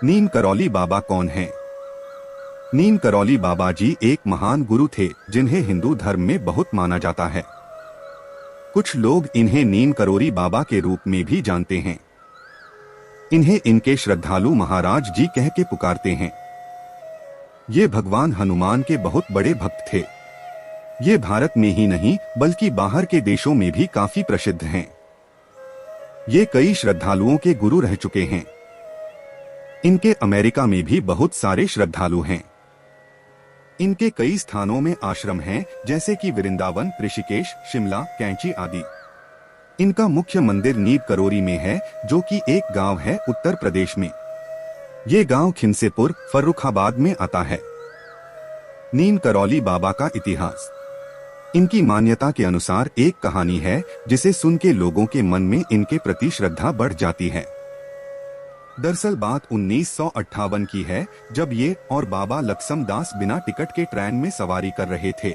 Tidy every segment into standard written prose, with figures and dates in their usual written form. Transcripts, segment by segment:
नीम करौली बाबा कौन हैं? नीम करौली बाबा जी एक महान गुरु थे जिन्हें हिंदू धर्म में बहुत माना जाता है। कुछ लोग इन्हें नीम करोरी बाबा के रूप में भी जानते हैं। इन्हें इनके श्रद्धालु महाराज जी कह के पुकारते हैं। ये भगवान हनुमान के बहुत बड़े भक्त थे। ये भारत में ही नहीं बल्कि बाहर के देशों में भी काफी प्रसिद्ध हैं। ये कई श्रद्धालुओं के गुरु रह चुके हैं। इनके अमेरिका में भी बहुत सारे श्रद्धालु हैं। इनके कई स्थानों में आश्रम हैं, जैसे कि वृंदावन, ऋषिकेश, शिमला, कैंची आदि। इनका मुख्य मंदिर नीम करोरी में है, जो कि एक गांव है उत्तर प्रदेश में। ये गांव खिमसेपुर, फर्रुखाबाद में आता है। नीम करौली बाबा का इतिहास। इनकी मान्यता के अनुसार एक कहानी है जिसे सुन के लोगों के मन में इनके प्रति श्रद्धा बढ़ जाती है। दरअसल बात 1958 की है, जब ये और बाबा लक्ष्मण दास बिना टिकट के ट्रेन में सवारी कर रहे थे।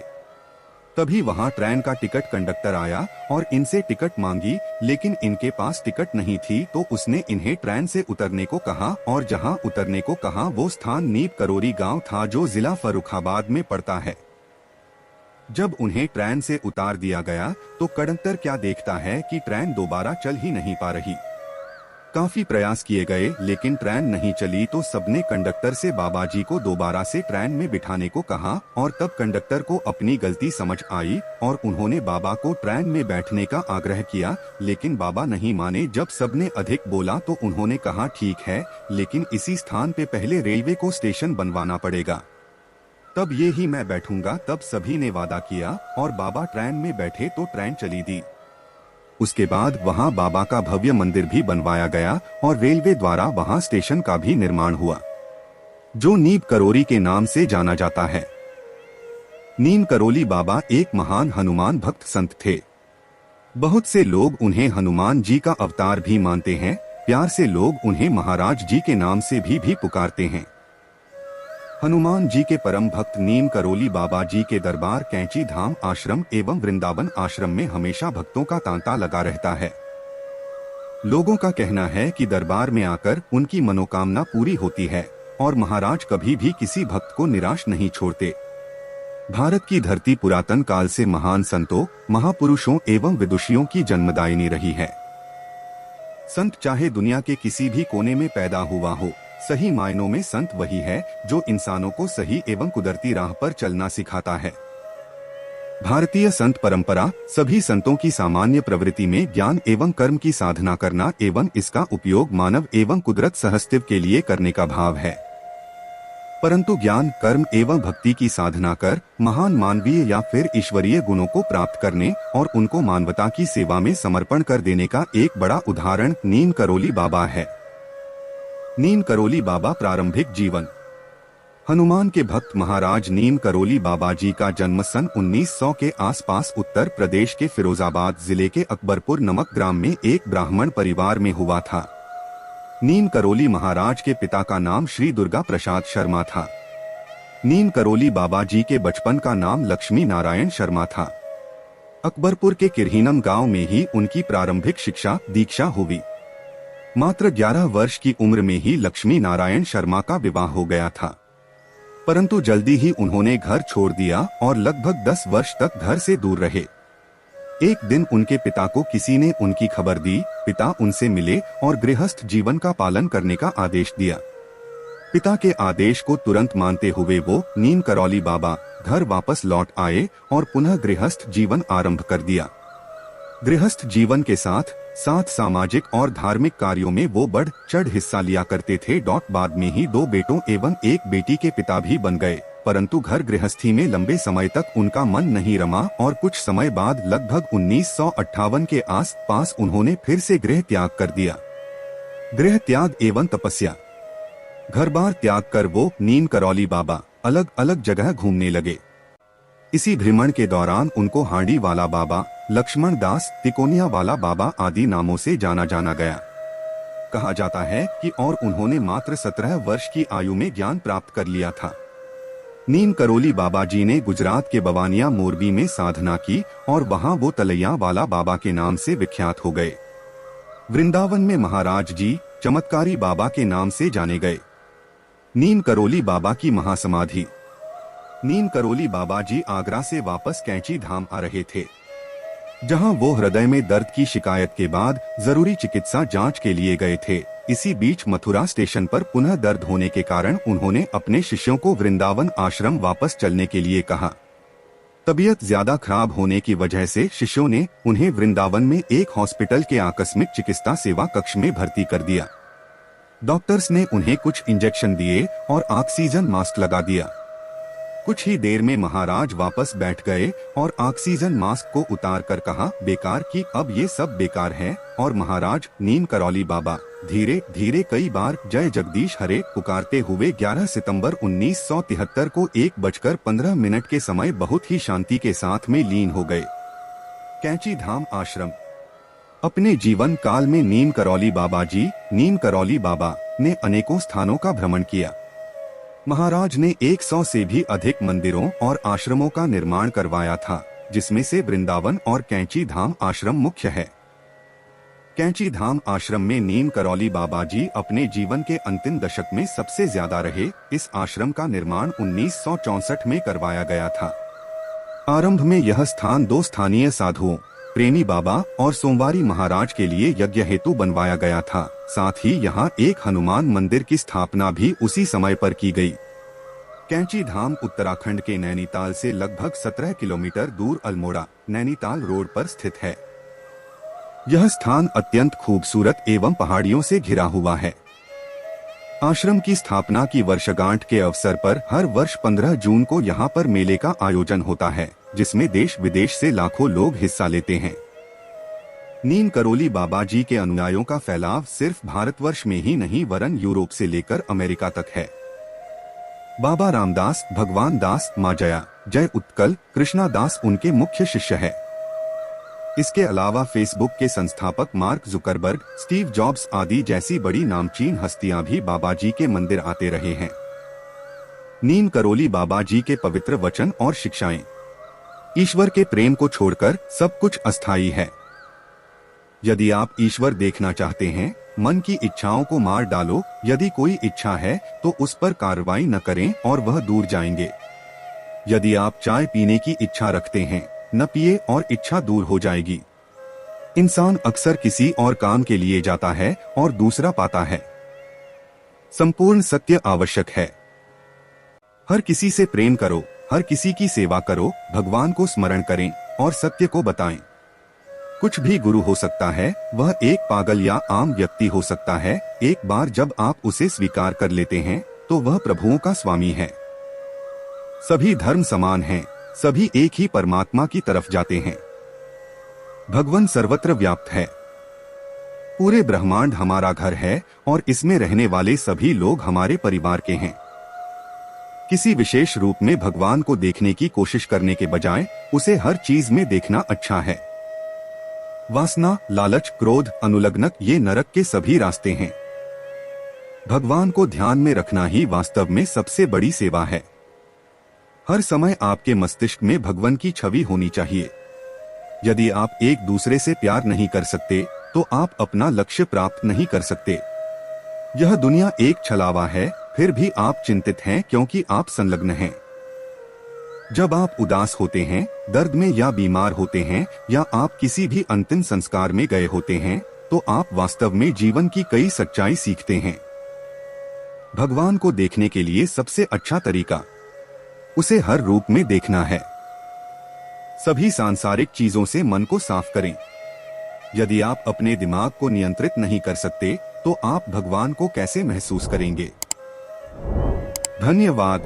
तभी वहां ट्रेन का टिकट कंडक्टर आया और इनसे टिकट मांगी, लेकिन इनके पास टिकट नहीं थी, तो उसने इन्हें ट्रेन से उतरने को कहा और जहां उतरने को कहा वो स्थान नीम करोरी गांव था, जो जिला फर्रुखाबाद में पड़ता है। जब उन्हें ट्रेन से उतार दिया गया तो कंडक्टर क्या देखता है कि ट्रेन दोबारा चल ही नहीं पा रही। काफी प्रयास किए गए लेकिन ट्रेन नहीं चली, तो सबने कंडक्टर से बाबा जी को दोबारा से ट्रेन में बिठाने को कहा और तब कंडक्टर को अपनी गलती समझ आई और उन्होंने बाबा को ट्रेन में बैठने का आग्रह किया, लेकिन बाबा नहीं माने। जब सबने अधिक बोला तो उन्होंने कहा ठीक है, लेकिन इसी स्थान पे पहले रेलवे को स्टेशन बनवाना पड़ेगा, तब ये ही मैं बैठूंगा। तब सभी ने वादा किया और बाबा ट्रेन में बैठे तो ट्रेन चली दी। उसके बाद वहां बाबा का भव्य मंदिर भी बनवाया गया और रेलवे द्वारा वहां स्टेशन का भी निर्माण हुआ, जो नीम करोरी के नाम से जाना जाता है। नीम करोली बाबा एक महान हनुमान भक्त संत थे। बहुत से लोग उन्हें हनुमान जी का अवतार भी मानते हैं। प्यार से लोग उन्हें महाराज जी के नाम से भी पुकारते हैं। हनुमान जी के परम भक्त नीम करोली बाबा जी के दरबार कैंची धाम आश्रम एवं वृंदावन आश्रम में हमेशा भक्तों का तांता लगा रहता है। लोगों का कहना है कि दरबार में आकर उनकी मनोकामना पूरी होती है और महाराज कभी भी किसी भक्त को निराश नहीं छोड़ते। भारत की धरती पुरातन काल से महान संतों, महापुरुषों एवं विदुषियों की जन्मदायिनी रही है। संत चाहे दुनिया के किसी भी कोने में पैदा हुआ हो, सही मायनों में संत वही है जो इंसानों को सही एवं कुदरती राह पर चलना सिखाता है। भारतीय संत परंपरा सभी संतों की सामान्य प्रवृत्ति में ज्ञान एवं कर्म की साधना करना एवं इसका उपयोग मानव एवं कुदरत सहस्तित्व के लिए करने का भाव है। परंतु ज्ञान, कर्म एवं भक्ति की साधना कर महान मानवीय या फिर ईश्वरीय गुणों को प्राप्त करने और उनको मानवता की सेवा में समर्पण कर देने का एक बड़ा उदाहरण नीम करोली बाबा है। नीम करोली बाबा प्रारंभिक जीवन। हनुमान के भक्त महाराज नीम करोली बाबा जी का जन्म सन 1900 के आसपास उत्तर प्रदेश के फिरोजाबाद जिले के अकबरपुर नामक ग्राम में एक ब्राह्मण परिवार में हुआ था। नीम करोली महाराज के पिता का नाम श्री दुर्गा प्रसाद शर्मा था। नीम करोली बाबा जी के बचपन का नाम लक्ष्मी नारायण शर्मा था। अकबरपुर के किरहीनम गांव में ही उनकी प्रारंभिक शिक्षा दीक्षा हुई। मात्र 11 वर्ष की उम्र में ही लक्ष्मी नारायण शर्मा का विवाह हो गया था, परंतु जल्दी ही उन्होंने घर छोड़ दिया और लगभग 10 वर्ष तक घर से दूर रहे। एक दिन उनके पिता को किसी ने उनकी खबर दी। पिता उनसे मिले और गृहस्थ जीवन का पालन करने का आदेश दिया। पिता के आदेश को तुरंत मानते हुए वो नीम करोली बाबा घर वापस लौट आए और पुनः गृहस्थ जीवन आरंभ कर दिया। गृहस्थ जीवन के साथ साथ सामाजिक और धार्मिक कार्यों में वो बढ़ चढ़ हिस्सा लिया करते थे। बाद में ही 2 बेटों एवं 1 बेटी के पिता भी बन गए, परंतु घर गृहस्थी में लंबे समय तक उनका मन नहीं रमा और कुछ समय बाद लगभग 1958 के आस-पास उन्होंने फिर से गृह त्याग कर दिया। गृह त्याग एवं तपस्या। घर बार त्याग कर वो नीम करोली बाबा अलग अलग जगह घूमने लगे। इसी भ्रमण के दौरान उनको हांडी वाला बाबा, लक्ष्मण दास, तिकोनिया वाला बाबा आदि नामों से जाना गया। कहा जाता है कि और उन्होंने मात्र 17 वर्ष की आयु में ज्ञान प्राप्त कर लिया था। नीम करोली बाबा जी ने गुजरात के बवानिया मोरबी में साधना की और वहां वो तलैया वाला बाबा के नाम से विख्यात हो गए। वृंदावन में महाराज जी चमत्कारी बाबा के नाम से जाने गए। नीम करोली बाबा की महासमाधि। नीम करोली बाबा जी आगरा से वापस कैंची धाम आ रहे थे, जहां वो हृदय में दर्द की शिकायत के बाद जरूरी चिकित्सा जांच के लिए गए थे। इसी बीच मथुरा स्टेशन पर पुनः दर्द होने के कारण उन्होंने अपने शिष्यों को वृंदावन आश्रम वापस चलने के लिए कहा। तबीयत ज्यादा खराब होने की वजह से शिष्यों ने उन्हें वृंदावन में एक हॉस्पिटल के आकस्मिक चिकित्सा सेवा कक्ष में भर्ती कर दिया। डॉक्टर्स ने उन्हें कुछ इंजेक्शन दिए और ऑक्सीजन मास्क लगा दिया। कुछ ही देर में महाराज वापस बैठ गए और ऑक्सीजन मास्क को उतार कर कहा, बेकार की अब ये सब बेकार है। और महाराज नीम करौली बाबा धीरे धीरे कई बार जय जगदीश हरे पुकारते हुए 11 सितंबर 1973 को 1:15 के समय बहुत ही शांति के साथ में लीन हो गए। कैंची धाम आश्रम। अपने जीवन काल में नीम करौली बाबा ने अनेकों स्थानों का भ्रमण किया। महाराज ने 100 से भी अधिक मंदिरों और आश्रमों का निर्माण करवाया था, जिसमें से वृंदावन और कैंची धाम आश्रम मुख्य है। कैंची धाम आश्रम में नीम करौली बाबा जी अपने जीवन के अंतिम दशक में सबसे ज्यादा रहे। इस आश्रम का निर्माण 1964 में करवाया गया था। आरंभ में यह स्थान 2 स्थानीय साधुओं, प्रेमी बाबा और सोमवारी महाराज के लिए यज्ञ हेतु बनवाया गया था। साथ ही यहाँ एक हनुमान मंदिर की स्थापना भी उसी समय पर की गई। कैंची धाम उत्तराखंड के नैनीताल से लगभग 17 किलोमीटर दूर अल्मोड़ा, नैनीताल रोड पर स्थित है। यह स्थान अत्यंत खूबसूरत एवं पहाड़ियों से घिरा हुआ है। आश्रम की स्थापना की वर्षगांठ के अवसर पर हर वर्ष 15 जून को यहाँ पर मेले का आयोजन होता है, जिसमें देश विदेश से लाखों लोग हिस्सा लेते हैं। नीम करौली बाबा जी के अनुयायियों का फैलाव सिर्फ भारतवर्ष में ही नहीं वरन यूरोप से लेकर अमेरिका तक है। बाबा रामदास, भगवान दास, माँ जया, जय उत्कल, कृष्णा दास उनके मुख्य शिष्य है। इसके अलावा फेसबुक के संस्थापक मार्क जुकरबर्ग, स्टीव जॉब्स आदि जैसी बड़ी नामचीन हस्तियां भी बाबा जी के मंदिर आते रहे हैं। नीम करौली बाबा जी के पवित्र वचन और शिक्षाएं। ईश्वर के प्रेम को छोड़कर सब कुछ अस्थायी है। यदि आप ईश्वर देखना चाहते हैं, मन की इच्छाओं को मार डालो। यदि कोई इच्छा है तो उस पर कार्रवाई न करें और वह दूर जाएंगे। यदि आप चाय पीने की इच्छा रखते हैं, न पिए और इच्छा दूर हो जाएगी। इंसान अक्सर किसी और काम के लिए जाता है और दूसरा पाता है। संपूर्ण सत्य आवश्यक है। हर किसी से प्रेम करो, हर किसी की सेवा करो, भगवान को स्मरण करें और सत्य को बताएं। कुछ भी गुरु हो सकता है, वह एक पागल या आम व्यक्ति हो सकता है। एक बार जब आप उसे स्वीकार कर लेते हैं तो वह प्रभुओं का स्वामी है। सभी धर्म समान हैं, सभी एक ही परमात्मा की तरफ जाते हैं। भगवान सर्वत्र व्याप्त है। पूरे ब्रह्मांड हमारा घर है और इसमें रहने वाले सभी लोग हमारे परिवार के हैं। किसी विशेष रूप में भगवान को देखने की कोशिश करने के बजाय उसे हर चीज में देखना अच्छा है। वासना, लालच, क्रोध, अनुलग्नक ये नरक के सभी रास्ते हैं। भगवान को ध्यान में रखना ही वास्तव में सबसे बड़ी सेवा है। हर समय आपके मस्तिष्क में भगवान की छवि होनी चाहिए। यदि आप एक दूसरे से प्यार नहीं कर सकते तो आप अपना लक्ष्य प्राप्त नहीं कर सकते। यह दुनिया एक छलावा है, फिर भी आप चिंतित हैं क्योंकि आप संलग्न हैं। जब आप उदास होते हैं, दर्द में या बीमार होते हैं या आप किसी भी अंतिम संस्कार में गए होते हैं, तो आप वास्तव में जीवन की कई सच्चाई सीखते हैं। भगवान को देखने के लिए सबसे अच्छा तरीका उसे हर रूप में देखना है। सभी सांसारिक चीजों से मन को साफ करें। यदि आप अपने दिमाग को नियंत्रित नहीं कर सकते तो आप भगवान को कैसे महसूस करेंगे? धन्यवाद।